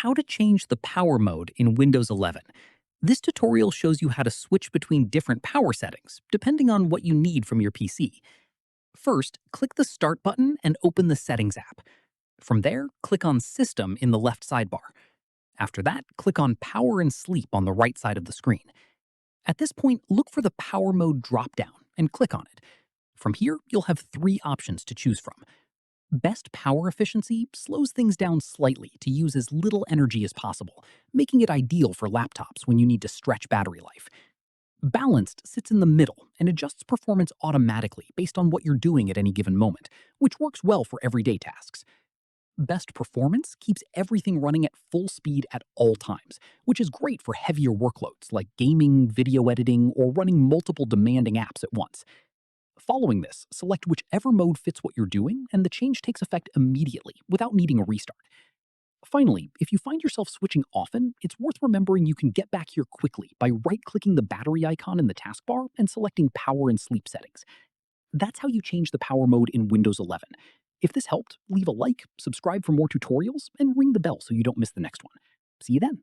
how to change the power mode in Windows 11. This tutorial shows you how to switch between different power settings, depending on what you need from your PC. First, click the Start button and open the Settings app. From there, click on System in the left sidebar. After that, click on Power and Sleep on the right side of the screen. At this point, look for the Power Mode dropdown and click on it. From here, you'll have three options to choose from. Best power efficiency slows things down slightly to use as little energy as possible, making it ideal for laptops when you need to stretch battery life. Balanced sits in the middle and adjusts performance automatically based on what you're doing at any given moment, which works well for everyday tasks. Best performance keeps everything running at full speed at all times, which is great for heavier workloads like gaming, video editing, or running multiple demanding apps at once. Following this, select whichever mode fits what you're doing, and the change takes effect immediately without needing a restart. Finally, if you find yourself switching often, it's worth remembering you can get back here quickly by right-clicking the battery icon in the taskbar and selecting Power and Sleep settings. That's how you change the power mode in Windows 11. If this helped, leave a like, subscribe for more tutorials, and ring the bell so you don't miss the next one. See you then.